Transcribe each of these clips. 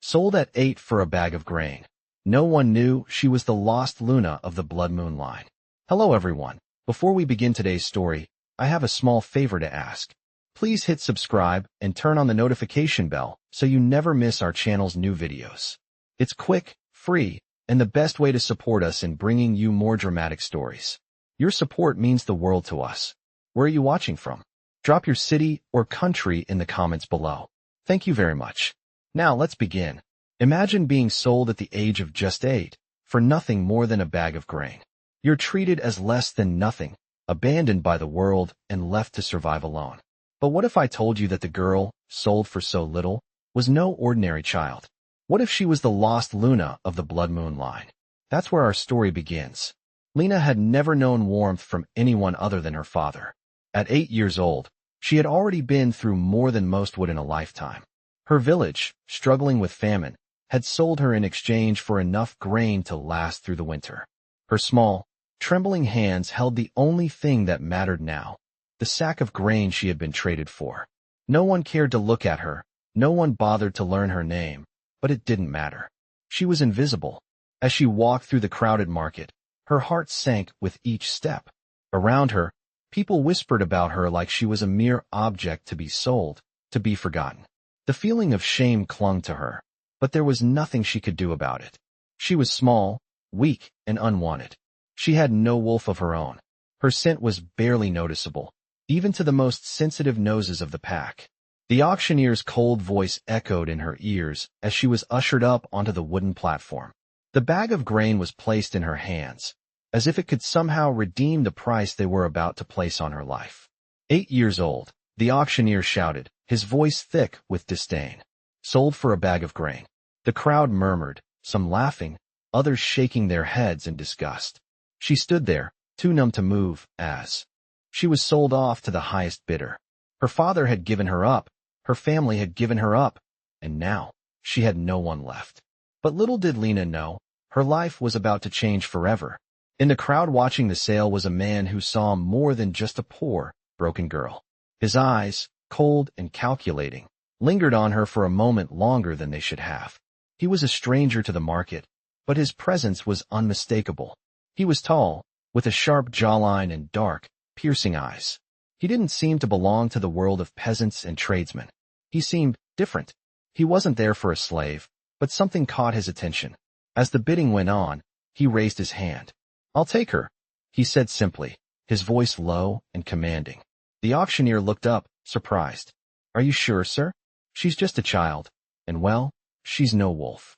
sold at 8 for a bag of grain. No one knew she was the lost Luna of the Bloodmoon line. Hello everyone. Before we begin today's story, I have a small favor to ask. Please hit subscribe and turn on the notification bell so you never miss our channel's new videos. It's quick, free, and the best way to support us in bringing you more dramatic stories. Your support means the world to us. Where are you watching from? Drop your city or country in the comments below. Thank you very much. Now let's begin. Imagine being sold at the age of just 8 for nothing more than a bag of grain. You're treated as less than nothing, abandoned by the world, and left to survive alone. But what if I told you that the girl, sold for so little, was no ordinary child? What if she was the lost Luna of the Bloodmoon line? That's where our story begins. Lina had never known warmth from anyone other than her father. At 8 years old, she had already been through more than most would in a lifetime. Her village, struggling with famine, had sold her in exchange for enough grain to last through the winter. Her small, trembling hands held the only thing that mattered now, the sack of grain she had been traded for. No one cared to look at her, no one bothered to learn her name, but it didn't matter. She was invisible. As she walked through the crowded market, her heart sank with each step. Around her, people whispered about her like she was a mere object to be sold, to be forgotten. The feeling of shame clung to her, but there was nothing she could do about it. She was small, weak, and unwanted. She had no wolf of her own. Her scent was barely noticeable, even to the most sensitive noses of the pack. The auctioneer's cold voice echoed in her ears as she was ushered up onto the wooden platform. The bag of grain was placed in her hands, as if it could somehow redeem the price they were about to place on her life. 8 years old, the auctioneer shouted, his voice thick with disdain. Sold for a bag of grain. The crowd murmured, some laughing, others shaking their heads in disgust. She stood there, too numb to move, as she was sold off to the highest bidder. Her father had given her up, her family had given her up, and now she had no one left. But little did Lina know, her life was about to change forever. In the crowd watching the sale was a man who saw more than just a poor, broken girl. His eyes, cold and calculating, lingered on her for a moment longer than they should have. He was a stranger to the market, but his presence was unmistakable. He was tall, with a sharp jawline and dark, piercing eyes. He didn't seem to belong to the world of peasants and tradesmen. He seemed different. He wasn't there for a slave, but something caught his attention. As the bidding went on, he raised his hand. "I'll take her," he said simply, his voice low and commanding. The auctioneer looked up, surprised. "Are you sure, sir? She's just a child, and well, she's no wolf."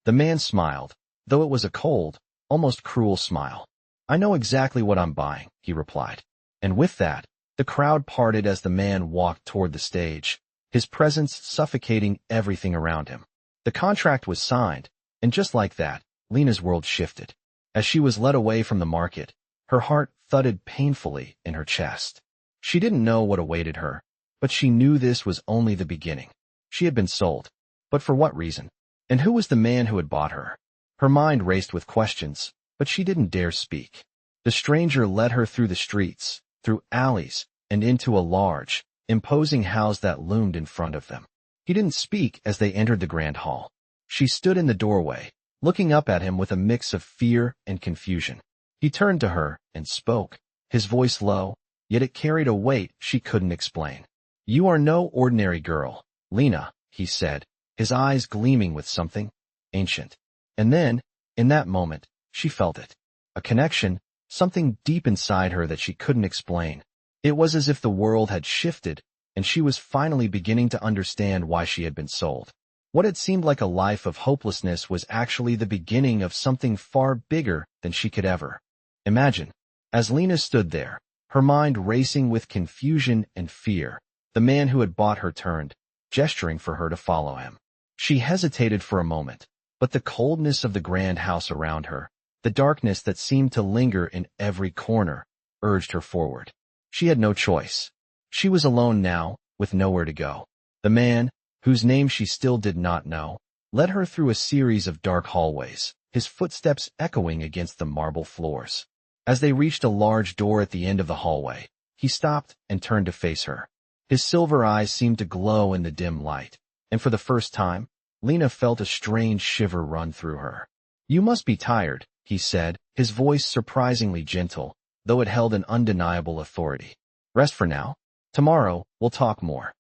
The man smiled, though it was a cold, almost cruel smile. "I know exactly what I'm buying," he replied. And with that, the crowd parted as the man walked toward the stage, his presence suffocating everything around him. The contract was signed, and just like that, Lina's world shifted. As she was led away from the market, her heart thudded painfully in her chest. She didn't know what awaited her, but she knew this was only the beginning. She had been sold. But for what reason? And who was the man who had bought her? Her mind raced with questions, but she didn't dare speak. The stranger led her through the streets, through alleys, and into a large, imposing house that loomed in front of them. He didn't speak as they entered the grand hall. She stood in the doorway, looking up at him with a mix of fear and confusion. He turned to her and spoke, his voice low, yet it carried a weight she couldn't explain. "You are no ordinary girl, Lina," he said, his eyes gleaming with something ancient. And then, in that moment, she felt it. A connection, something deep inside her that she couldn't explain. It was as if the world had shifted, and she was finally beginning to understand why she had been sold. What had seemed like a life of hopelessness was actually the beginning of something far bigger than she could ever imagine. As Lina stood there, her mind racing with confusion and fear, the man who had bought her turned, gesturing for her to follow him. She hesitated for a moment, but the coldness of the grand house around her, the darkness that seemed to linger in every corner, urged her forward. She had no choice. She was alone now, with nowhere to go. The man, whose name she still did not know, led her through a series of dark hallways, his footsteps echoing against the marble floors. As they reached a large door at the end of the hallway, he stopped and turned to face her. His silver eyes seemed to glow in the dim light, and for the first time, Lina felt a strange shiver run through her. "You must be tired," he said, his voice surprisingly gentle, though it held an undeniable authority. "Rest for now. Tomorrow, we'll talk more."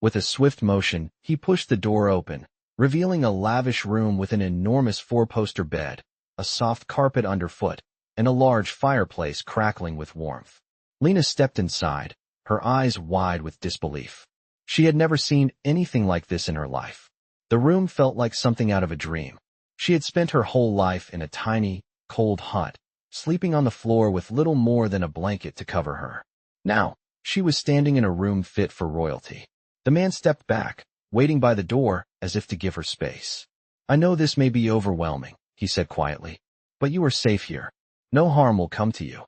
With a swift motion, he pushed the door open, revealing a lavish room with an enormous four-poster bed, a soft carpet underfoot, and a large fireplace crackling with warmth. Lina stepped inside, her eyes wide with disbelief. She had never seen anything like this in her life. The room felt like something out of a dream. She had spent her whole life in a tiny, cold hut, sleeping on the floor with little more than a blanket to cover her. Now, she was standing in a room fit for royalty. The man stepped back, waiting by the door as if to give her space. "I know this may be overwhelming," he said quietly, "but you are safe here. No harm will come to you."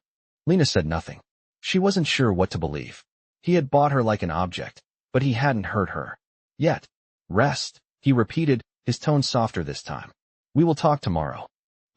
Lina said nothing. She wasn't sure what to believe. He had bought her like an object, but he hadn't hurt her. Yet, "Rest," he repeated, his tone softer this time. "We will talk tomorrow."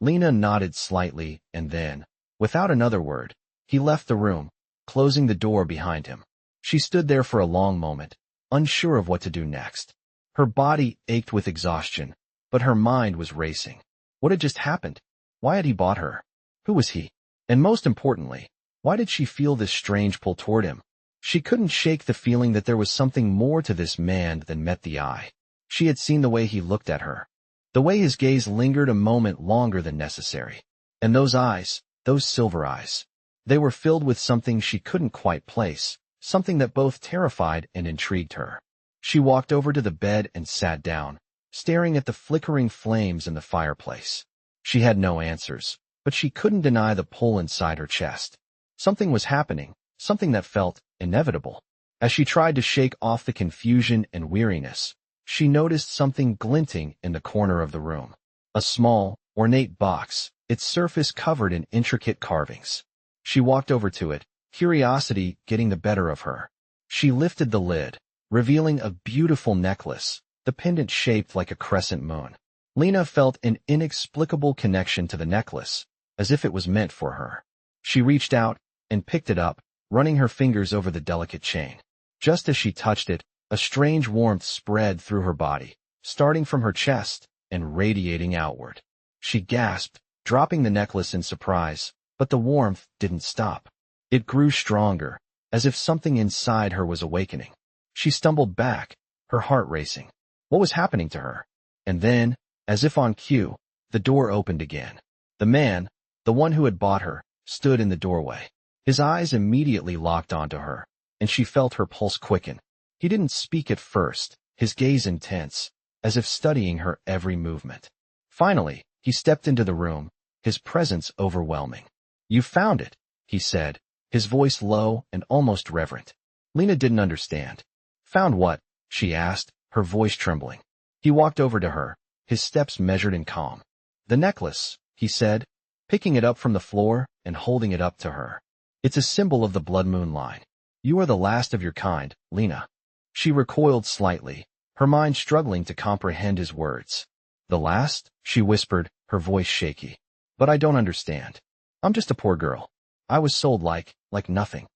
Lina nodded slightly, and then, without another word, he left the room, closing the door behind him. She stood there for a long moment, unsure of what to do next. Her body ached with exhaustion, but her mind was racing. What had just happened? Why had he bought her? Who was he? And most importantly, why did she feel this strange pull toward him? She couldn't shake the feeling that there was something more to this man than met the eye. She had seen the way he looked at her, the way his gaze lingered a moment longer than necessary. And those eyes, those silver eyes, they were filled with something she couldn't quite place, something that both terrified and intrigued her. She walked over to the bed and sat down, staring at the flickering flames in the fireplace. She had no answers, but she couldn't deny the pull inside her chest. Something was happening, something that felt inevitable. As she tried to shake off the confusion and weariness, she noticed something glinting in the corner of the room. A small, ornate box, its surface covered in intricate carvings. She walked over to it, curiosity getting the better of her. She lifted the lid, revealing a beautiful necklace, the pendant shaped like a crescent moon. Lina felt an inexplicable connection to the necklace, as if it was meant for her. She reached out and picked it up, running her fingers over the delicate chain. Just as she touched it, a strange warmth spread through her body, starting from her chest and radiating outward. She gasped, dropping the necklace in surprise, but the warmth didn't stop. It grew stronger, as if something inside her was awakening. She stumbled back, her heart racing. What was happening to her? And then, as if on cue, the door opened again. The man, the one who had bought her, stood in the doorway. His eyes immediately locked onto her, and she felt her pulse quicken. He didn't speak at first, his gaze intense, as if studying her every movement. Finally, he stepped into the room, his presence overwhelming. "You found it," he said, his voice low and almost reverent. Lina didn't understand. "Found what?" she asked, her voice trembling. He walked over to her, his steps measured and calm. "The necklace," he said, picking it up from the floor and holding it up to her. "It's a symbol of the Bloodmoon line. You are the last of your kind, Lina." She recoiled slightly, her mind struggling to comprehend his words. "The last?" she whispered, her voice shaky. "But I don't understand. I'm just a poor girl. I was sold like nothing."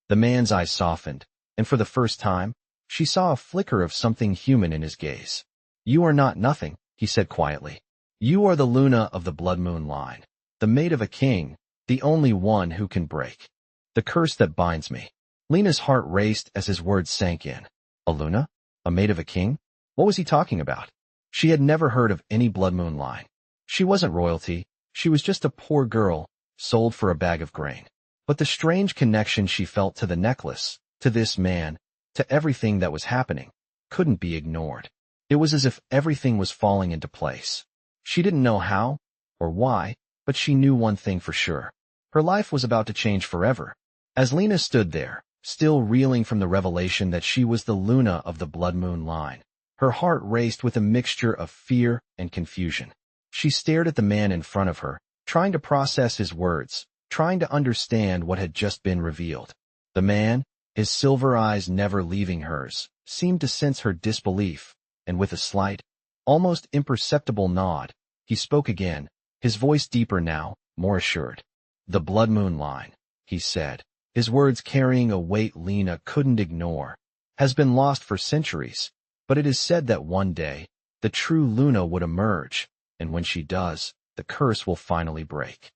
The man's eyes softened, and for the first time, she saw a flicker of something human in his gaze. "You are not nothing," he said quietly. "You are the Luna of the Bloodmoon line, the mate of a king, the only one who can break the curse that binds me." Lina's heart raced as his words sank in. A Luna? A mate of a king? What was he talking about? She had never heard of any Bloodmoon line. She wasn't royalty, she was just a poor girl, sold for a bag of grain. But the strange connection she felt to the necklace, to this man, to everything that was happening, couldn't be ignored. It was as if everything was falling into place. She didn't know how or why, but she knew one thing for sure. Her life was about to change forever. As Lina stood there, still reeling from the revelation that she was the Luna of the Bloodmoon line, her heart raced with a mixture of fear and confusion. She stared at the man in front of her, trying to process his words, trying to understand what had just been revealed. The man, his silver eyes never leaving hers, seemed to sense her disbelief, and with a slight, almost imperceptible nod, he spoke again, his voice deeper now, more assured. "The Bloodmoon line," he said, his words carrying a weight Lina couldn't ignore, "has been lost for centuries, but it is said that one day, the true Luna would emerge, and when she does, the curse will finally break.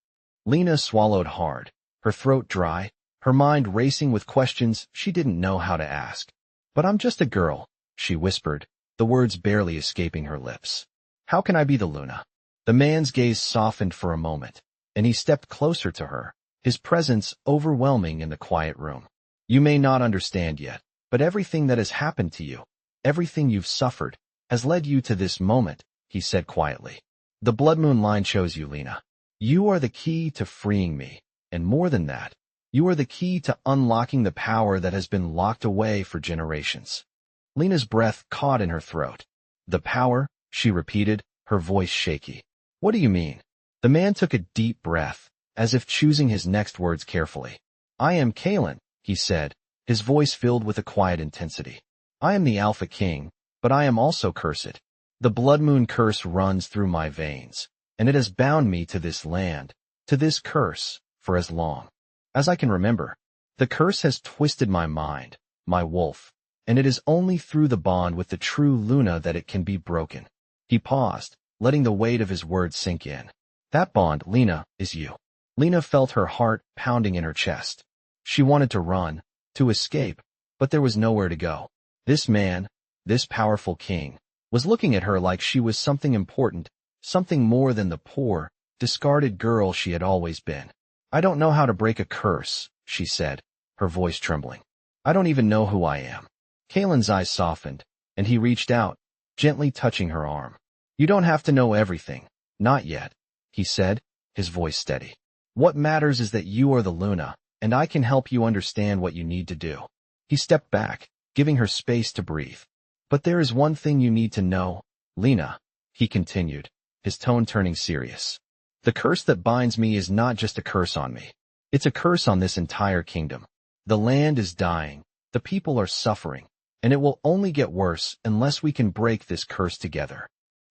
Lina swallowed hard, her throat dry, her mind racing with questions she didn't know how to ask. "But I'm just a girl," she whispered, the words barely escaping her lips. "How can I be the Luna?" The man's gaze softened for a moment, and he stepped closer to her, his presence overwhelming in the quiet room. "You may not understand yet, but everything that has happened to you, everything you've suffered, has led you to this moment," he said quietly. "The Bloodmoon line chose you, Lina. You are the key to freeing me, and more than that, you are the key to unlocking the power that has been locked away for generations." Lina's breath caught in her throat. "The power?" she repeated, her voice shaky. "What do you mean?" The man took a deep breath, as if choosing his next words carefully. "I am Kaelen," he said, his voice filled with a quiet intensity. "I am the Alpha King, but I am also cursed. The Bloodmoon curse runs through my veins, and it has bound me to this land, to this curse, for as long as I can remember. The curse has twisted my mind, my wolf, and it is only through the bond with the true Luna that it can be broken." He paused, letting the weight of his words sink in. "That bond, Lina, is you." Lina felt her heart pounding in her chest. She wanted to run, to escape, but there was nowhere to go. This man, this powerful king, was looking at her like she was something important, something more than the poor, discarded girl she had always been. "I don't know how to break a curse," she said, her voice trembling. "I don't even know who I am." Kaelen's eyes softened, and he reached out, gently touching her arm. "You don't have to know everything, not yet," he said, his voice steady. "What matters is that you are the Luna, and I can help you understand what you need to do." He stepped back, giving her space to breathe. "But there is one thing you need to know, Lina," he continued, his tone turning serious. "The curse that binds me is not just a curse on me. It's a curse on this entire kingdom. The land is dying, the people are suffering, and it will only get worse unless we can break this curse together."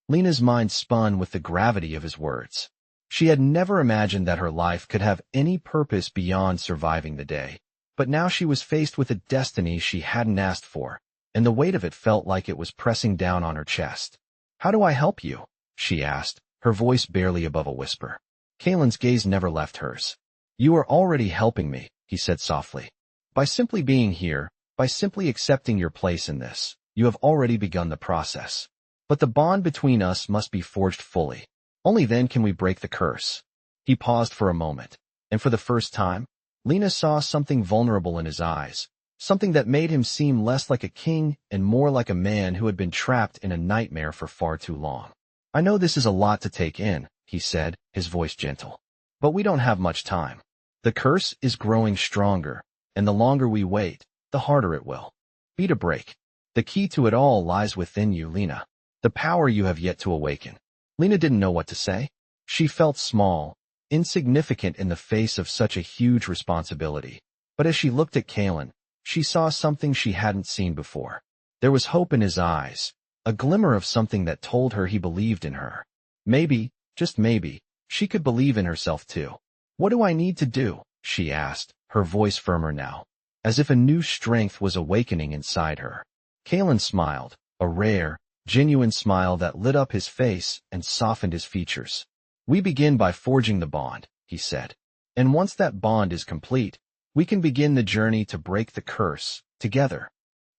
Lina's mind spun with the gravity of his words. She had never imagined that her life could have any purpose beyond surviving the day, but now she was faced with a destiny she hadn't asked for, and the weight of it felt like it was pressing down on her chest. "How do I help you?" she asked, her voice barely above a whisper. Kaelen's gaze never left hers. "You are already helping me," he said softly. "By simply being here, by simply accepting your place in this, you have already begun the process. But the bond between us must be forged fully. Only then can we break the curse." He paused for a moment, and for the first time, Lina saw something vulnerable in his eyes, something that made him seem less like a king and more like a man who had been trapped in a nightmare for far too long. "I know this is a lot to take in," he said, his voice gentle. "But we don't have much time. The curse is growing stronger, and the longer we wait, the harder it will be to break. The key to it all lies within you, Lina. The power you have yet to awaken." Lina didn't know what to say. She felt small, insignificant in the face of such a huge responsibility. But as she looked at Kaelen, she saw something she hadn't seen before. There was hope in his eyes, a glimmer of something that told her he believed in her. Maybe, just maybe, she could believe in herself too. "What do I need to do?" she asked, her voice firmer now, as if a new strength was awakening inside her. Kaelen smiled, a rare, genuine smile that lit up his face and softened his features. "We begin by forging the bond," he said. "And once that bond is complete, we can begin the journey to break the curse, together."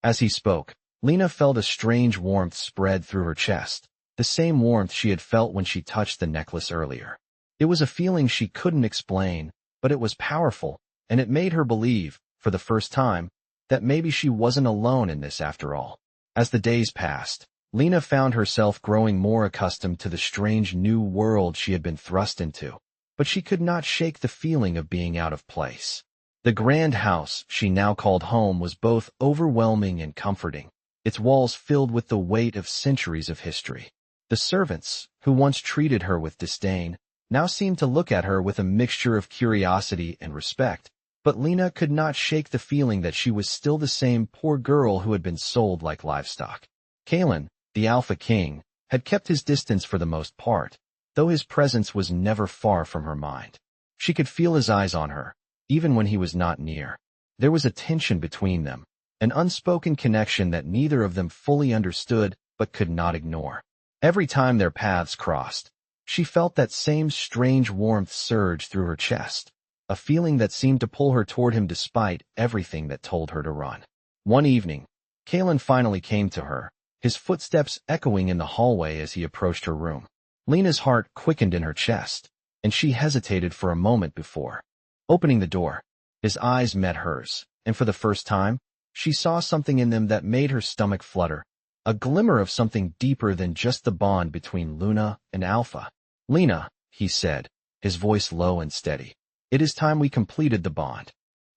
As he spoke, Lina felt a strange warmth spread through her chest, the same warmth she had felt when she touched the necklace earlier. It was a feeling she couldn't explain, but it was powerful, and it made her believe, for the first time, that maybe she wasn't alone in this after all. As the days passed, Lina found herself growing more accustomed to the strange new world she had been thrust into, but she could not shake the feeling of being out of place. The grand house she now called home was both overwhelming and comforting, its walls filled with the weight of centuries of history. The servants, who once treated her with disdain, now seemed to look at her with a mixture of curiosity and respect, but Lina could not shake the feeling that she was still the same poor girl who had been sold like livestock. Kaelen, the Alpha King, had kept his distance for the most part, though his presence was never far from her mind. She could feel his eyes on her, even when he was not near. There was a tension between them, an unspoken connection that neither of them fully understood but could not ignore. Every time their paths crossed, she felt that same strange warmth surge through her chest, a feeling that seemed to pull her toward him despite everything that told her to run. One evening, Kaelen finally came to her, his footsteps echoing in the hallway as he approached her room. Lina's heart quickened in her chest, and she hesitated for a moment before opening the door. His eyes met hers, and for the first time, she saw something in them that made her stomach flutter, a glimmer of something deeper than just the bond between Luna and Alpha. "Lina," he said, his voice low and steady. "It is time we completed the bond."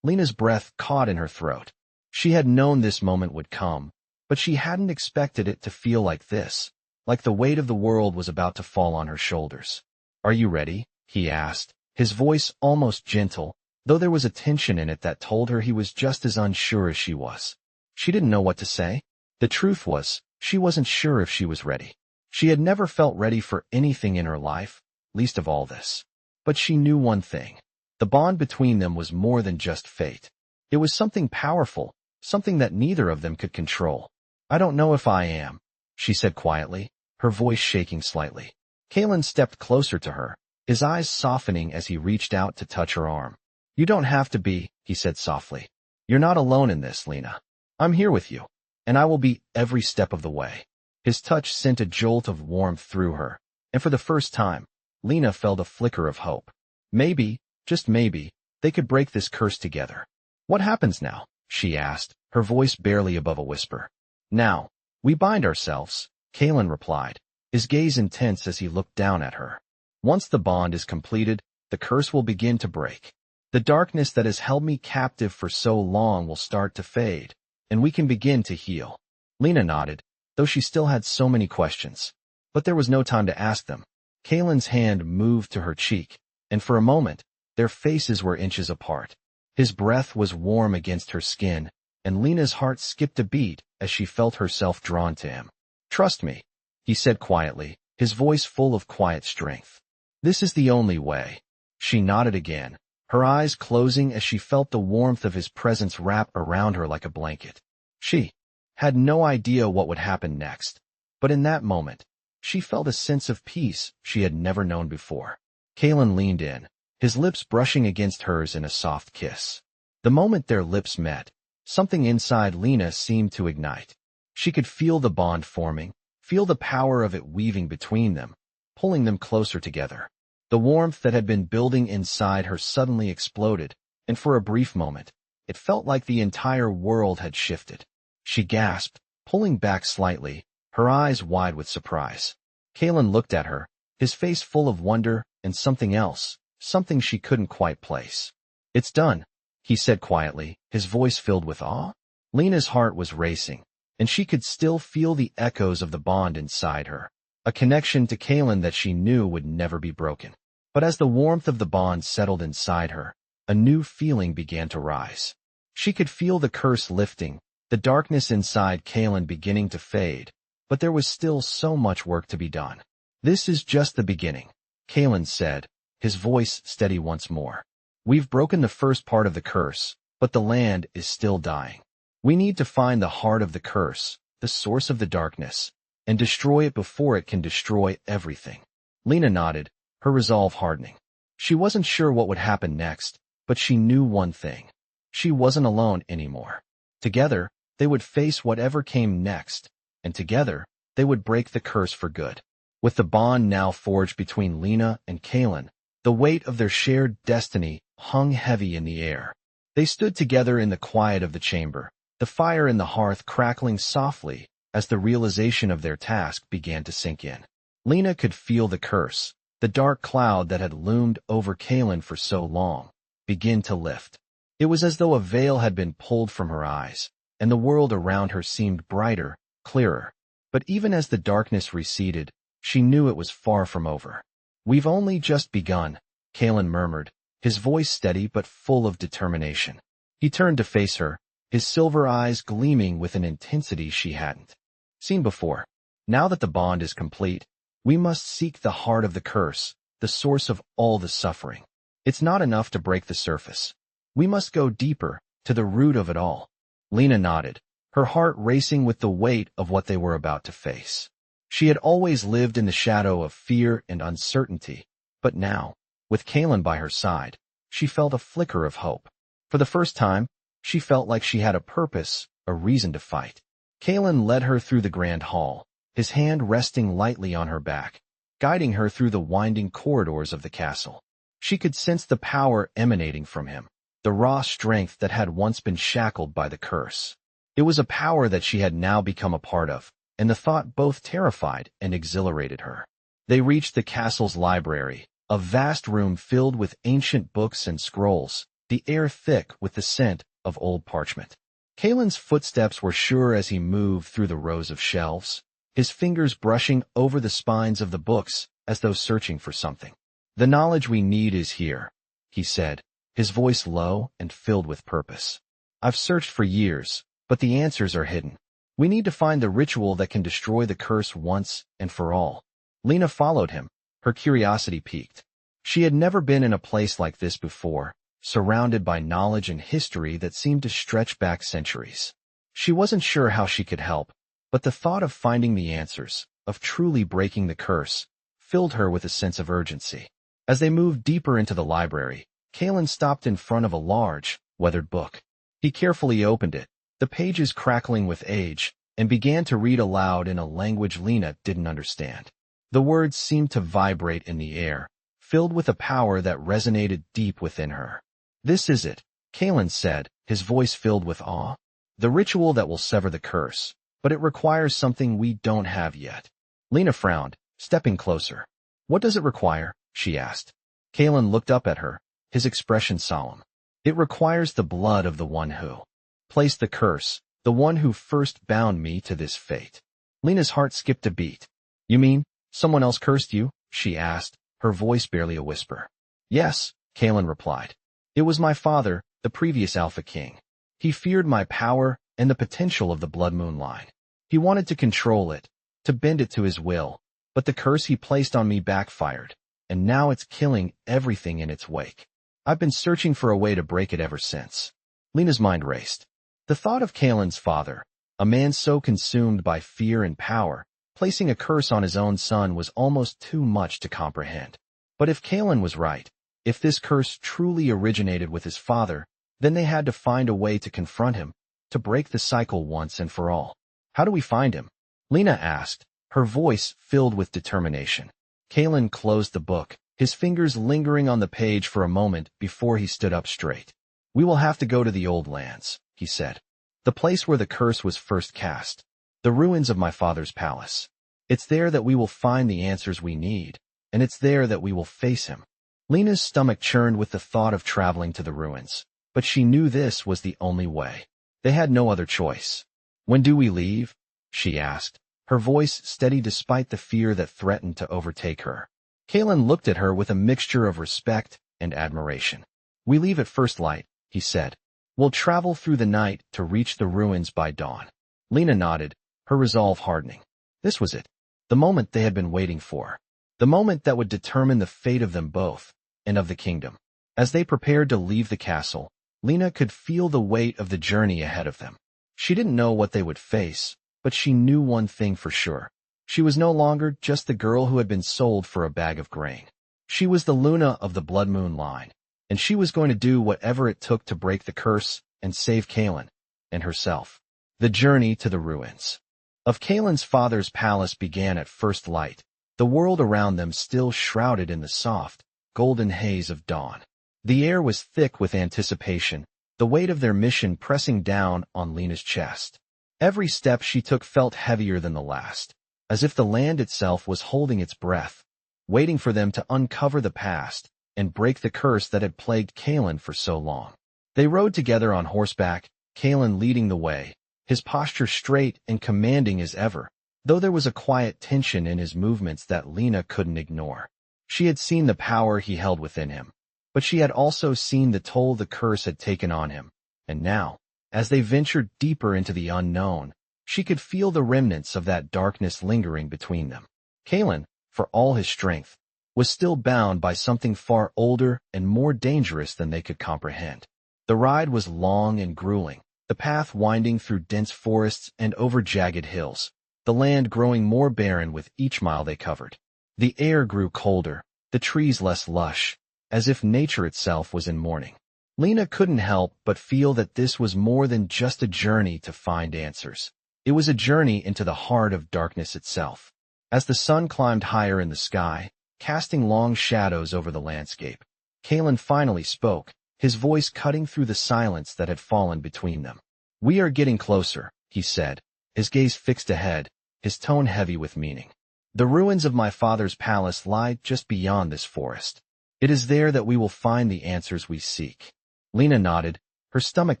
Lina's breath caught in her throat. She had known this moment would come, but she hadn't expected it to feel like this, like the weight of the world was about to fall on her shoulders. "Are you ready?" he asked, his voice almost gentle, though there was a tension in it that told her he was just as unsure as she was. She didn't know what to say. The truth was, she wasn't sure if she was ready. She had never felt ready for anything in her life, least of all this. But she knew one thing. The bond between them was more than just fate. It was something powerful, something that neither of them could control. "I don't know if I am," she said quietly, her voice shaking slightly. Kaelen stepped closer to her, his eyes softening as he reached out to touch her arm. "You don't have to be," he said softly. "You're not alone in this, Lina. I'm here with you, and I will be every step of the way." His touch sent a jolt of warmth through her, and for the first time, Lina felt a flicker of hope. Maybe, just maybe, they could break this curse together. "What happens now?" she asked, her voice barely above a whisper. "Now, we bind ourselves," Kaelen replied, his gaze intense as he looked down at her. "Once the bond is completed, the curse will begin to break. The darkness that has held me captive for so long will start to fade, and we can begin to heal." Lina nodded, though she still had so many questions. But there was no time to ask them. Kaelen's hand moved to her cheek, and for a moment, their faces were inches apart. His breath was warm against her skin, and Lina's heart skipped a beat as she felt herself drawn to him. "Trust me," he said quietly, his voice full of quiet strength. "This is the only way." She nodded again, her eyes closing as she felt the warmth of his presence wrap around her like a blanket. She had no idea what would happen next, but in that moment, she felt a sense of peace she had never known before. Kaelen leaned in, his lips brushing against hers in a soft kiss. The moment their lips met, something inside Lina seemed to ignite. She could feel the bond forming, feel the power of it weaving between them, pulling them closer together. The warmth that had been building inside her suddenly exploded, and for a brief moment, it felt like the entire world had shifted. She gasped, pulling back slightly, her eyes wide with surprise. Kaelen looked at her, his face full of wonder and something else, something she couldn't quite place. "It's done," he said quietly, his voice filled with awe. Lina's heart was racing, and she could still feel the echoes of the bond inside her, a connection to Kaelen that she knew would never be broken. But as the warmth of the bond settled inside her, a new feeling began to rise. She could feel the curse lifting, the darkness inside Kaelen beginning to fade, but there was still so much work to be done. "This is just the beginning," Kaelen said, his voice steady once more. "We've broken the first part of the curse, but the land is still dying. We need to find the heart of the curse, the source of the darkness, and destroy it before it can destroy everything." Lina nodded, her resolve hardening. She wasn't sure what would happen next, but she knew one thing. She wasn't alone anymore. Together, they would face whatever came next, and together, they would break the curse for good. With the bond now forged between Lina and Kaelen, the weight of their shared destiny hung heavy in the air. They stood together in the quiet of the chamber, the fire in the hearth crackling softly as the realization of their task began to sink in. Lina could feel the curse, the dark cloud that had loomed over Kaelen for so long, begin to lift. It was as though a veil had been pulled from her eyes, and the world around her seemed brighter, clearer. But even as the darkness receded, she knew it was far from over. "We've only just begun," Kaelen murmured, his voice steady but full of determination. He turned to face her, his silver eyes gleaming with an intensity she hadn't seen before. "Now that the bond is complete, we must seek the heart of the curse, the source of all the suffering. It's not enough to break the surface. We must go deeper, to the root of it all." Lina nodded, her heart racing with the weight of what they were about to face. She had always lived in the shadow of fear and uncertainty, but now, with Kaelen by her side, she felt a flicker of hope. For the first time, she felt like she had a purpose, a reason to fight. Kaelen led her through the grand hall, his hand resting lightly on her back, guiding her through the winding corridors of the castle. She could sense the power emanating from him, the raw strength that had once been shackled by the curse. It was a power that she had now become a part of, and the thought both terrified and exhilarated her. They reached the castle's library, a vast room filled with ancient books and scrolls, the air thick with the scent of old parchment. Kaelen's footsteps were sure as he moved through the rows of shelves, his fingers brushing over the spines of the books as though searching for something. "The knowledge we need is here," he said, his voice low and filled with purpose. "I've searched for years, but the answers are hidden. We need to find the ritual that can destroy the curse once and for all." Lina followed him, her curiosity piqued. She had never been in a place like this before, surrounded by knowledge and history that seemed to stretch back centuries. She wasn't sure how she could help, but the thought of finding the answers, of truly breaking the curse, filled her with a sense of urgency. As they moved deeper into the library, Kaelen stopped in front of a large, weathered book. He carefully opened it, the pages crackling with age, and began to read aloud in a language Lina didn't understand. The words seemed to vibrate in the air, filled with a power that resonated deep within her. "This is it," Kaelen said, his voice filled with awe. "The ritual that will sever the curse, but it requires something we don't have yet." Lina frowned, stepping closer. "What does it require?" she asked. Kaelen looked up at her, his expression solemn. "It requires the blood of the one who placed the curse, the one who first bound me to this fate." Lina's heart skipped a beat. "You mean, someone else cursed you?" she asked, her voice barely a whisper. "Yes," Kaelen replied. "It was my father, the previous Alpha King. He feared my power and the potential of the Bloodmoon line. He wanted to control it, to bend it to his will, but the curse he placed on me backfired, and now it's killing everything in its wake. I've been searching for a way to break it ever since." Lina's mind raced. The thought of Kaelen's father, a man so consumed by fear and power, placing a curse on his own son was almost too much to comprehend. But if Kaelen was right, if this curse truly originated with his father, then they had to find a way to confront him, to break the cycle once and for all. "How do we find him?" Lina asked, her voice filled with determination. Kaelen closed the book, his fingers lingering on the page for a moment before he stood up straight. "We will have to go to the old lands," he said. "The place where the curse was first cast. The ruins of my father's palace. It's there that we will find the answers we need, and it's there that we will face him." Lina's stomach churned with the thought of traveling to the ruins, but she knew this was the only way. They had no other choice. "When do we leave?" she asked, her voice steady despite the fear that threatened to overtake her. Kaelen looked at her with a mixture of respect and admiration. "We leave at first light," he said. "We'll travel through the night to reach the ruins by dawn." Lina nodded, her resolve hardening. This was it, the moment they had been waiting for, the moment that would determine the fate of them both, and of the kingdom. As they prepared to leave the castle, Lina could feel the weight of the journey ahead of them. She didn't know what they would face, but she knew one thing for sure. She was no longer just the girl who had been sold for a bag of grain. She was the Luna of the Bloodmoon line, and she was going to do whatever it took to break the curse and save Kaelen and herself. The journey to the ruins of Kaelen's father's palace began at first light, the world around them still shrouded in the soft, golden haze of dawn. The air was thick with anticipation, the weight of their mission pressing down on Lina's chest. Every step she took felt heavier than the last, as if the land itself was holding its breath, waiting for them to uncover the past and break the curse that had plagued Kaelen for so long. They rode together on horseback, Kaelen leading the way, his posture straight and commanding as ever, though there was a quiet tension in his movements that Lina couldn't ignore. She had seen the power he held within him, but she had also seen the toll the curse had taken on him, and now, as they ventured deeper into the unknown, she could feel the remnants of that darkness lingering between them. Kaelen, for all his strength, was still bound by something far older and more dangerous than they could comprehend. The ride was long and grueling, the path winding through dense forests and over jagged hills, the land growing more barren with each mile they covered. The air grew colder, the trees less lush, as if nature itself was in mourning. Lina couldn't help but feel that this was more than just a journey to find answers. It was a journey into the heart of darkness itself. As the sun climbed higher in the sky, casting long shadows over the landscape, Kaelen finally spoke, his voice cutting through the silence that had fallen between them. "We are getting closer," he said, his gaze fixed ahead, his tone heavy with meaning. "The ruins of my father's palace lie just beyond this forest. It is there that we will find the answers we seek." Lina nodded, her stomach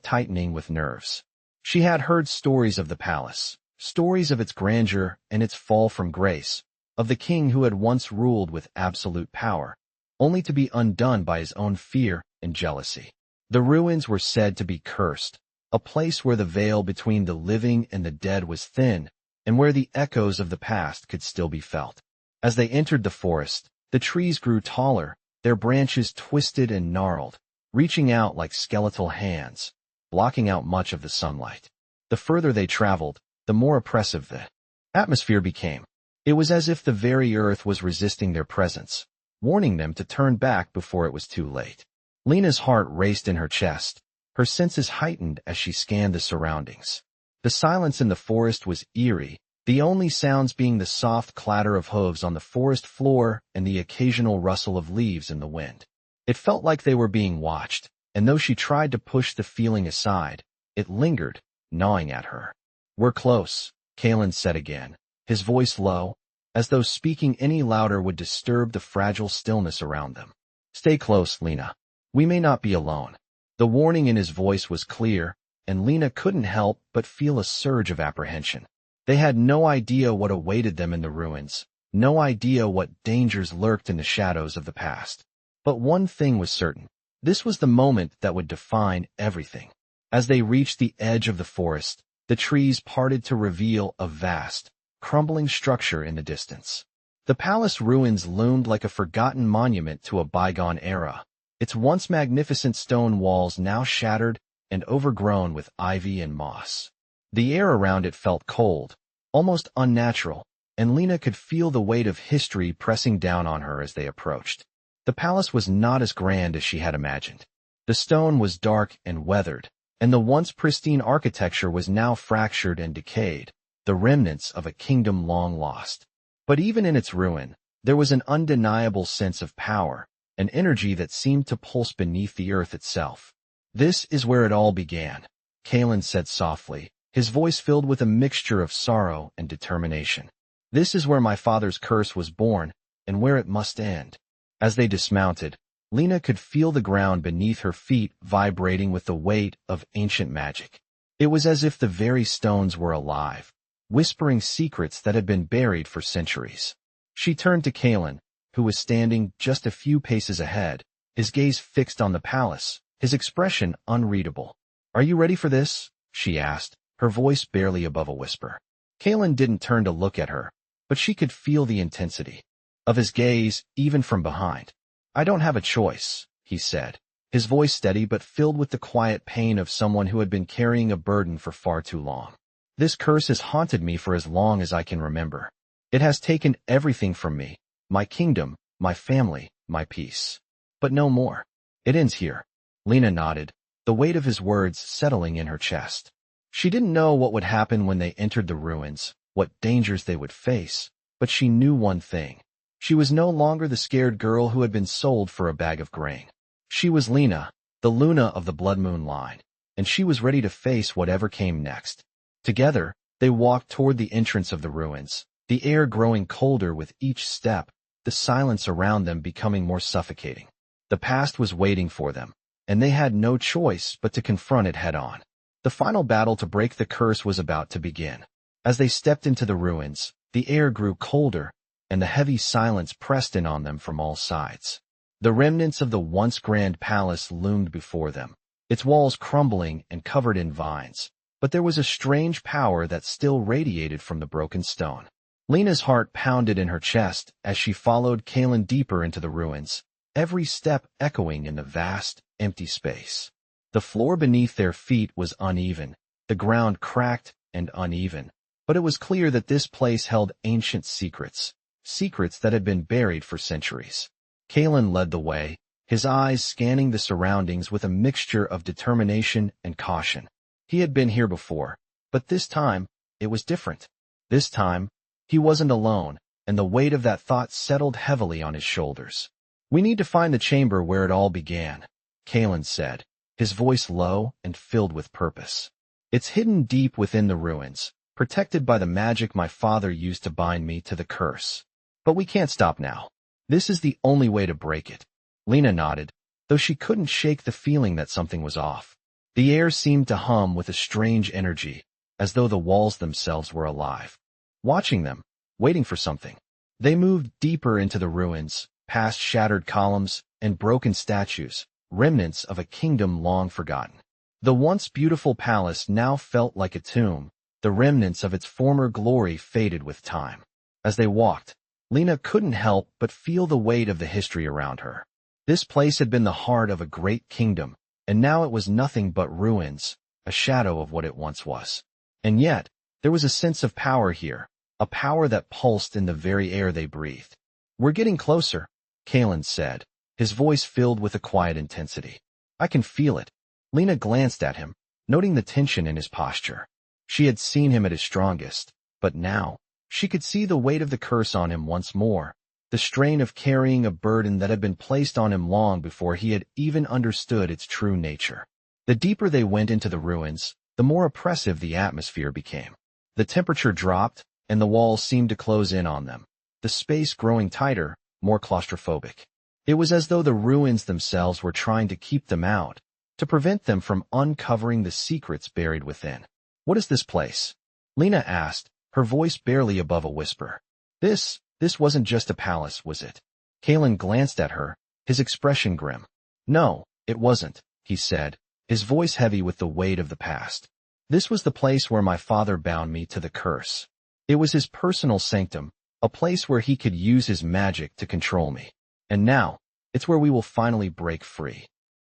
tightening with nerves. She had heard stories of the palace, stories of its grandeur and its fall from grace, of the king who had once ruled with absolute power, only to be undone by his own fear and jealousy. The ruins were said to be cursed, a place where the veil between the living and the dead was thin, and where the echoes of the past could still be felt. As they entered the forest, the trees grew taller, their branches twisted and gnarled, reaching out like skeletal hands, blocking out much of the sunlight. The further they traveled, the more oppressive the atmosphere became. It was as if the very earth was resisting their presence, warning them to turn back before it was too late. Lina's heart raced in her chest, her senses heightened as she scanned the surroundings. The silence in the forest was eerie, the only sounds being the soft clatter of hooves on the forest floor and the occasional rustle of leaves in the wind. It felt like they were being watched, and though she tried to push the feeling aside, it lingered, gnawing at her. "We're close," Kaelen said again, his voice low, as though speaking any louder would disturb the fragile stillness around them. "Stay close, Lina. We may not be alone." The warning in his voice was clear, and Lina couldn't help but feel a surge of apprehension. They had no idea what awaited them in the ruins, no idea what dangers lurked in the shadows of the past. But one thing was certain. This was the moment that would define everything. As they reached the edge of the forest, the trees parted to reveal a vast, crumbling structure in the distance. The palace ruins loomed like a forgotten monument to a bygone era, its once magnificent stone walls now shattered and overgrown with ivy and moss. The air around it felt cold, almost unnatural, and Lina could feel the weight of history pressing down on her as they approached. The palace was not as grand as she had imagined. The stone was dark and weathered, and the once pristine architecture was now fractured and decayed, the remnants of a kingdom long lost. But even in its ruin, there was an undeniable sense of power, an energy that seemed to pulse beneath the earth itself. "This is where it all began," Kaelen said softly, his voice filled with a mixture of sorrow and determination. "This is where my father's curse was born, and where it must end." As they dismounted, Lina could feel the ground beneath her feet vibrating with the weight of ancient magic. It was as if the very stones were alive, whispering secrets that had been buried for centuries. She turned to Kaelen, who was standing just a few paces ahead, his gaze fixed on the palace, his expression unreadable. "Are you ready for this?" she asked, her voice barely above a whisper. Kaelen didn't turn to look at her, but she could feel the intensity of his gaze, even from behind. "I don't have a choice," he said, his voice steady but filled with the quiet pain of someone who had been carrying a burden for far too long. "This curse has haunted me for as long as I can remember. It has taken everything from me, my kingdom, my family, my peace. But no more. It ends here." Lina nodded, the weight of his words settling in her chest. She didn't know what would happen when they entered the ruins, what dangers they would face, but she knew one thing. She was no longer the scared girl who had been sold for a bag of grain. She was Lina, the Luna of the Bloodmoon line, and she was ready to face whatever came next. Together, they walked toward the entrance of the ruins, the air growing colder with each step, the silence around them becoming more suffocating. The past was waiting for them, and they had no choice but to confront it head-on. The final battle to break the curse was about to begin. As they stepped into the ruins, the air grew colder, and the heavy silence pressed in on them from all sides. The remnants of the once grand palace loomed before them, its walls crumbling and covered in vines, but there was a strange power that still radiated from the broken stone. Lina's heart pounded in her chest as she followed Kaelen deeper into the ruins, every step echoing in the vast, empty space. The floor beneath their feet was uneven, the ground cracked and uneven, but it was clear that this place held ancient secrets, secrets that had been buried for centuries. Kaelen led the way, his eyes scanning the surroundings with a mixture of determination and caution. He had been here before, but this time, it was different. This time, he wasn't alone, and the weight of that thought settled heavily on his shoulders. "We need to find the chamber where it all began," Kaelen said, his voice low and filled with purpose. "It's hidden deep within the ruins, protected by the magic my father used to bind me to the curse. But we can't stop now. This is the only way to break it." Lina nodded, though she couldn't shake the feeling that something was off. The air seemed to hum with a strange energy, as though the walls themselves were alive, watching them, waiting for something. They moved deeper into the ruins, past shattered columns and broken statues, remnants of a kingdom long forgotten. The once beautiful palace now felt like a tomb, the remnants of its former glory faded with time. As they walked, Lina couldn't help but feel the weight of the history around her. This place had been the heart of a great kingdom, and now it was nothing but ruins, a shadow of what it once was. And yet, there was a sense of power here, a power that pulsed in the very air they breathed. "We're getting closer," Kaelen said, his voice filled with a quiet intensity. "I can feel it." Lina glanced at him, noting the tension in his posture. She had seen him at his strongest, but now, she could see the weight of the curse on him once more, the strain of carrying a burden that had been placed on him long before he had even understood its true nature. The deeper they went into the ruins, the more oppressive the atmosphere became. The temperature dropped, and the walls seemed to close in on them, the space growing tighter, more claustrophobic. It was as though the ruins themselves were trying to keep them out, to prevent them from uncovering the secrets buried within. "What is this place?" Lina asked, her voice barely above a whisper. This wasn't just a palace, was it?" Kaelen glanced at her, his expression grim. "No, it wasn't," he said, his voice heavy with the weight of the past. "This was the place where my father bound me to the curse. It was his personal sanctum, a place where he could use his magic to control me. And now, it's where we will finally break free."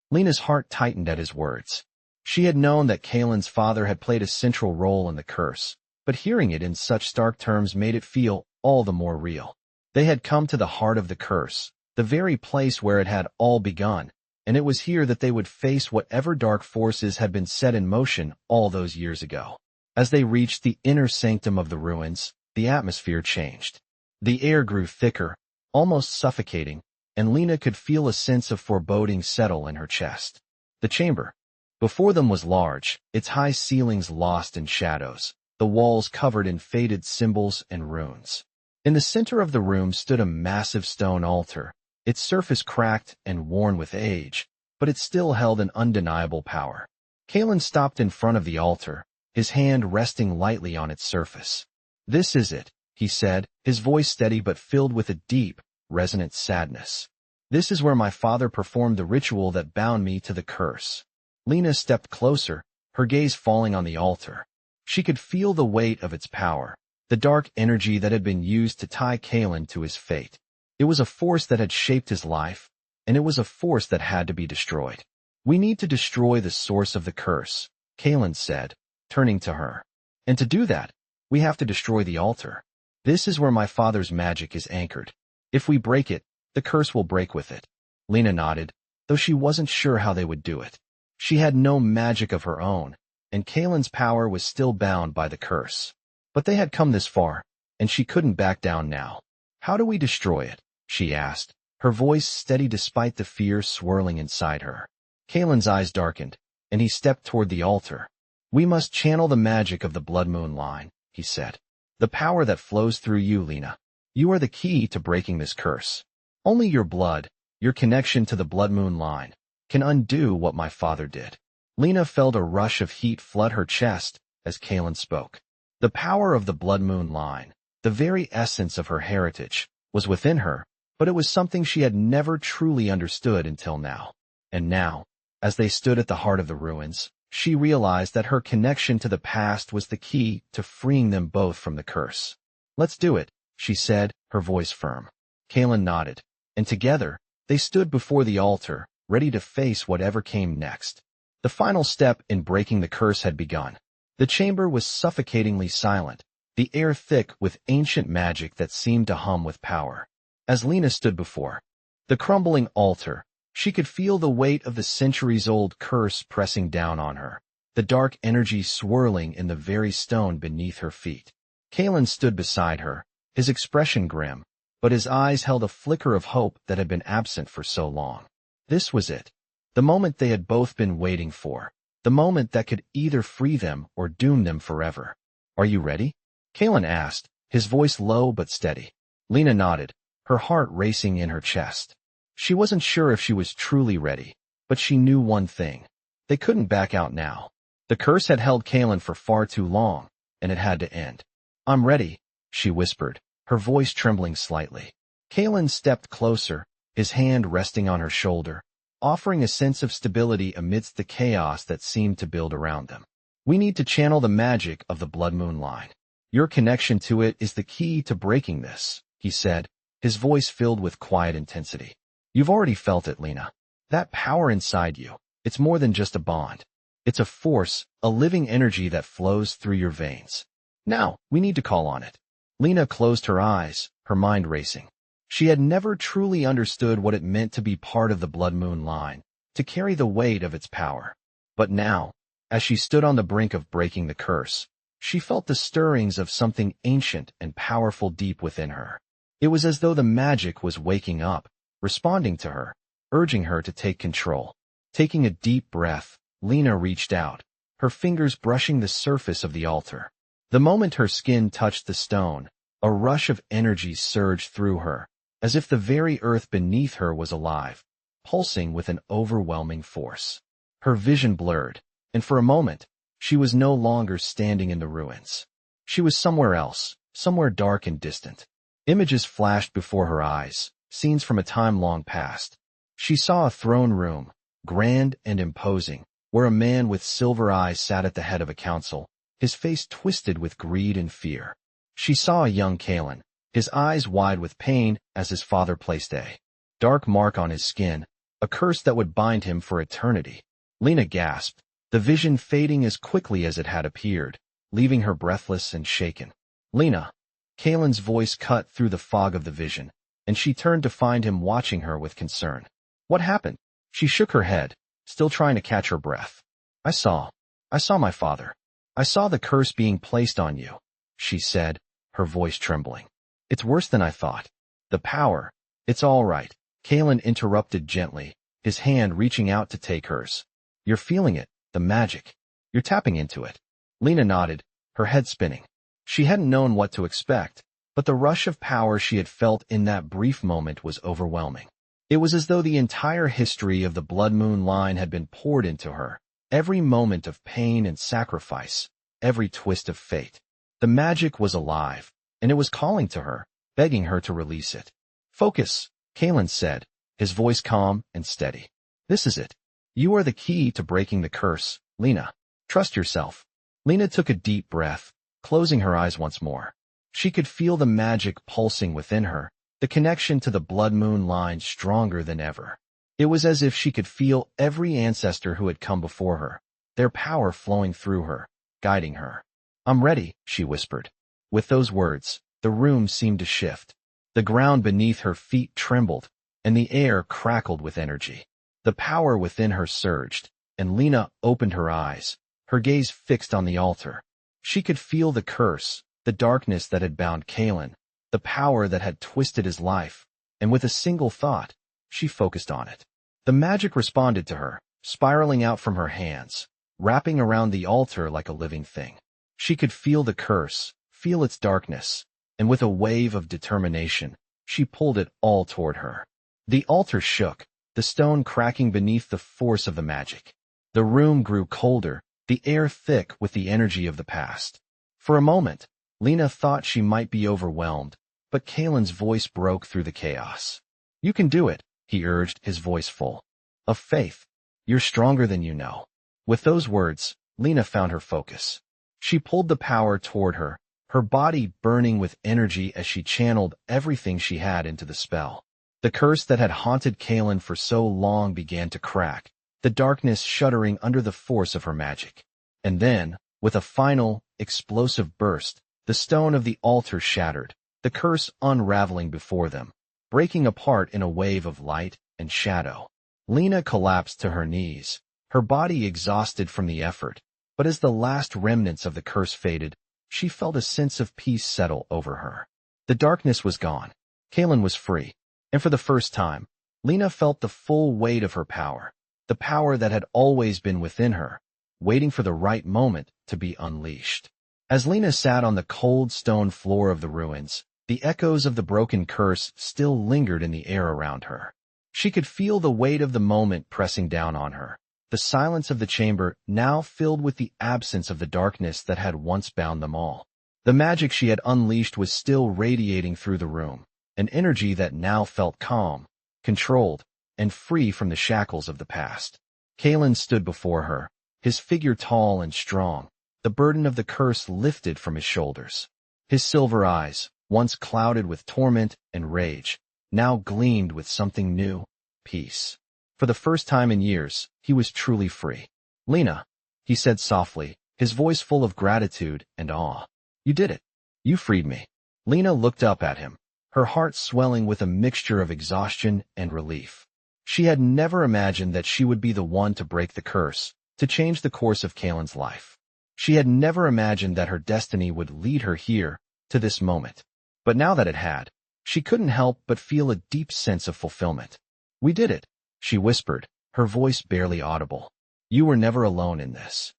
Lina's heart tightened at his words. She had known that Kaelen's father had played a central role in the curse, but hearing it in such stark terms made it feel all the more real. They had come to the heart of the curse, the very place where it had all begun, and it was here that they would face whatever dark forces had been set in motion all those years ago. As they reached the inner sanctum of the ruins, the atmosphere changed. The air grew thicker, almost suffocating, and Lina could feel a sense of foreboding settle in her chest. The chamber before them was large, its high ceilings lost in shadows, the walls covered in faded symbols and runes. In the center of the room stood a massive stone altar, its surface cracked and worn with age, but it still held an undeniable power. Kaelen stopped in front of the altar, his hand resting lightly on its surface. "This is it," he said, his voice steady but filled with a deep, resonant sadness. "This is where my father performed the ritual that bound me to the curse." Lina stepped closer, her gaze falling on the altar. She could feel the weight of its power, the dark energy that had been used to tie Kaelen to his fate. It was a force that had shaped his life, and it was a force that had to be destroyed. "We need to destroy the source of the curse," Kaelen said, turning to her. "And to do that, we have to destroy the altar. This is where my father's magic is anchored. If we break it, the curse will break with it." Lina nodded, though she wasn't sure how they would do it. She had no magic of her own, and Kaelen's power was still bound by the curse. But they had come this far, and she couldn't back down now. "How do we destroy it?" she asked, her voice steady despite the fear swirling inside her. Kaelen's eyes darkened, and he stepped toward the altar. "We must channel the magic of the Bloodmoon line," he said. "The power that flows through you, Lina. You are the key to breaking this curse. Only your blood, your connection to the Bloodmoon line, can undo what my father did." Lina felt a rush of heat flood her chest as Kaelen spoke. The power of the Bloodmoon line, the very essence of her heritage, was within her, but it was something she had never truly understood until now. And now, as they stood at the heart of the ruins, she realized that her connection to the past was the key to freeing them both from the curse. "Let's do it," she said, her voice firm. Kaelen nodded, and together, they stood before the altar, ready to face whatever came next. The final step in breaking the curse had begun. The chamber was suffocatingly silent, the air thick with ancient magic that seemed to hum with power. As Lina stood before the crumbling altar, she could feel the weight of the centuries-old curse pressing down on her, the dark energy swirling in the very stone beneath her feet. Kaelen stood beside her, his expression grim, but his eyes held a flicker of hope that had been absent for so long. This was it. The moment they had both been waiting for. The moment that could either free them or doom them forever. "Are you ready?" Kaelen asked, his voice low but steady. Lina nodded, her heart racing in her chest. She wasn't sure if she was truly ready, but she knew one thing. They couldn't back out now. The curse had held Kaelen for far too long, and it had to end. "I'm ready," she whispered, her voice trembling slightly. Kaelen stepped closer, his hand resting on her shoulder, offering a sense of stability amidst the chaos that seemed to build around them. "We need to channel the magic of the Bloodmoon line. Your connection to it is the key to breaking this," he said, his voice filled with quiet intensity. "You've already felt it, Lina. That power inside you, it's more than just a bond. It's a force, a living energy that flows through your veins. Now, we need to call on it." Lina closed her eyes, her mind racing. She had never truly understood what it meant to be part of the Bloodmoon line, to carry the weight of its power. But now, as she stood on the brink of breaking the curse, she felt the stirrings of something ancient and powerful deep within her. It was as though the magic was waking up, responding to her, urging her to take control. Taking a deep breath, Lina reached out, her fingers brushing the surface of the altar. The moment her skin touched the stone, a rush of energy surged through her, as if the very earth beneath her was alive, pulsing with an overwhelming force. Her vision blurred, and for a moment, she was no longer standing in the ruins. She was somewhere else, somewhere dark and distant. Images flashed before her eyes, scenes from a time long past. She saw a throne room, grand and imposing, where a man with silver eyes sat at the head of a council, his face twisted with greed and fear. She saw a young Kaelen, his eyes wide with pain as his father placed a dark mark on his skin, a curse that would bind him for eternity. Lina gasped, the vision fading as quickly as it had appeared, leaving her breathless and shaken. "Lina." Kaelen's voice cut through the fog of the vision, and she turned to find him watching her with concern. "What happened?" She shook her head, still trying to catch her breath. I saw my father. I saw the curse being placed on you," she said, her voice trembling. "It's worse than I thought. The power." "It's all right," Kaelen interrupted gently, his hand reaching out to take hers. "You're feeling it, the magic. You're tapping into it." Lina nodded, her head spinning. She hadn't known what to expect, but the rush of power she had felt in that brief moment was overwhelming. It was as though the entire history of the Bloodmoon line had been poured into her, every moment of pain and sacrifice, every twist of fate. The magic was alive, and it was calling to her, begging her to release it. "Focus," Kaelen said, his voice calm and steady. "This is it. You are the key to breaking the curse, Lina. Trust yourself." Lina took a deep breath, closing her eyes once more. She could feel the magic pulsing within her, the connection to the Bloodmoon line stronger than ever. It was as if she could feel every ancestor who had come before her, their power flowing through her, guiding her. "I'm ready," she whispered. With those words, the room seemed to shift. The ground beneath her feet trembled, and the air crackled with energy. The power within her surged, and Lina opened her eyes, her gaze fixed on the altar. She could feel the curse, the darkness that had bound Kaelen, the power that had twisted his life, and with a single thought, she focused on it. The magic responded to her, spiraling out from her hands, wrapping around the altar like a living thing. She could feel the curse, feel its darkness, and with a wave of determination, she pulled it all toward her. The altar shook, the stone cracking beneath the force of the magic. The room grew colder, the air thick with the energy of the past. For a moment, Lina thought she might be overwhelmed, but Kaelen's voice broke through the chaos. "You can do it," he urged, his voice full of faith. "You're stronger than you know." With those words, Lina found her focus. She pulled the power toward her, her body burning with energy as she channeled everything she had into the spell. The curse that had haunted Kaelen for so long began to crack, the darkness shuddering under the force of her magic. And then, with a final, explosive burst, The stone of the altar shattered, the curse unraveling before them, breaking apart in a wave of light and shadow. Lina collapsed to her knees, her body exhausted from the effort, but as the last remnants of the curse faded, she felt a sense of peace settle over her. The darkness was gone. Kaelen was free, and for the first time, Lina felt the full weight of her power, the power that had always been within her, waiting for the right moment to be unleashed. As Lina sat on the cold stone floor of the ruins, the echoes of the broken curse still lingered in the air around her. She could feel the weight of the moment pressing down on her, the silence of the chamber now filled with the absence of the darkness that had once bound them all. The magic she had unleashed was still radiating through the room, an energy that now felt calm, controlled, and free from the shackles of the past. Kaelen stood before her, his figure tall and strong, the burden of the curse lifted from his shoulders. His silver eyes, once clouded with torment and rage, now gleamed with something new, peace. For the first time in years, he was truly free. "Lina," he said softly, his voice full of gratitude and awe. "You did it. You freed me." Lina looked up at him, her heart swelling with a mixture of exhaustion and relief. She had never imagined that she would be the one to break the curse, to change the course of Kaelen's life. She had never imagined that her destiny would lead her here, to this moment. But now that it had, she couldn't help but feel a deep sense of fulfillment. "We did it," she whispered, her voice barely audible. "You were never alone in this."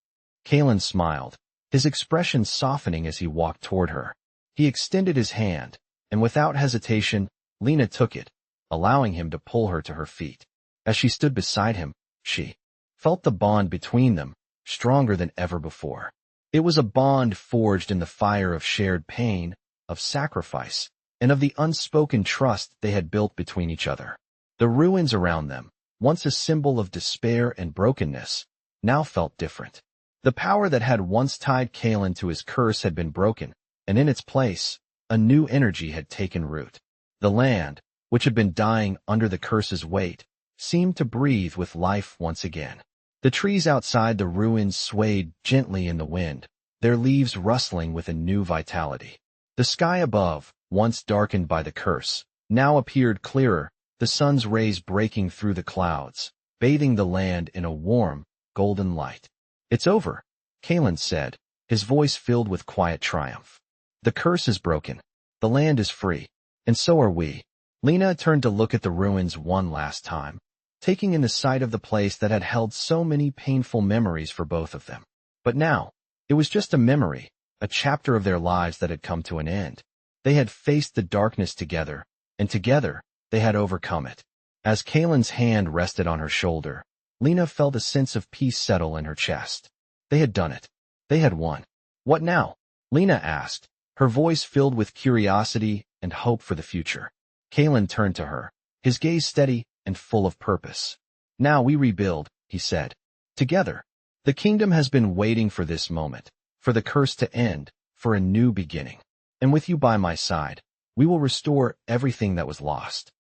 Kaelen smiled, his expression softening as he walked toward her. He extended his hand, and without hesitation, Lina took it, allowing him to pull her to her feet. As she stood beside him, she felt the bond between them, stronger than ever before. It was a bond forged in the fire of shared pain, of sacrifice, and of the unspoken trust they had built between each other. The ruins around them, once a symbol of despair and brokenness, now felt different. The power that had once tied Kaelen to his curse had been broken, and in its place, a new energy had taken root. The land, which had been dying under the curse's weight, seemed to breathe with life once again. The trees outside the ruins swayed gently in the wind, their leaves rustling with a new vitality. The sky above, once darkened by the curse, now appeared clearer, the sun's rays breaking through the clouds, bathing the land in a warm, golden light. "It's over," Kaelen said, his voice filled with quiet triumph. "The curse is broken. The land is free. And so are we." Lina turned to look at the ruins one last time, taking in the sight of the place that had held so many painful memories for both of them. But now, it was just a memory, a chapter of their lives that had come to an end. They had faced the darkness together, and together, they had overcome it. As Kaelen's hand rested on her shoulder, Lina felt a sense of peace settle in her chest. They had done it. They had won. "What now?" Lina asked, her voice filled with curiosity and hope for the future. Kaelen turned to her, his gaze steady and full of purpose. "Now we rebuild," he said. "Together. The kingdom has been waiting for this moment, for the curse to end, for a new beginning. And with you by my side, we will restore everything that was lost."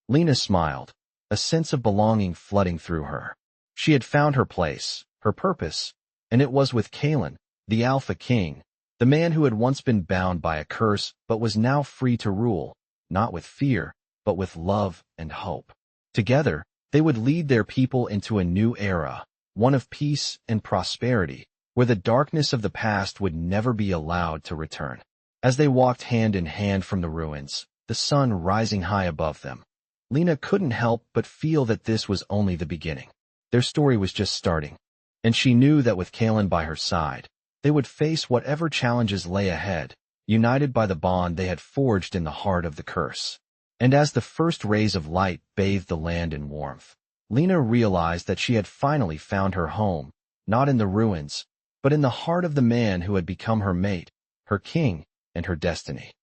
Lina smiled, a sense of belonging flooding through her. She had found her place, her purpose, and it was with Kaelen, the Alpha King, the man who had once been bound by a curse but was now free to rule, not with fear, but with love and hope. Together, they would lead their people into a new era, one of peace and prosperity, where the darkness of the past would never be allowed to return. As they walked hand in hand from the ruins, the sun rising high above them, Lina couldn't help but feel that this was only the beginning. Their story was just starting, and she knew that with Kaelen by her side, they would face whatever challenges lay ahead, united by the bond they had forged in the heart of the curse. And as the first rays of light bathed the land in warmth, Lina realized that she had finally found her home, not in the ruins, but in the heart of the man who had become her mate, her king, and her destiny.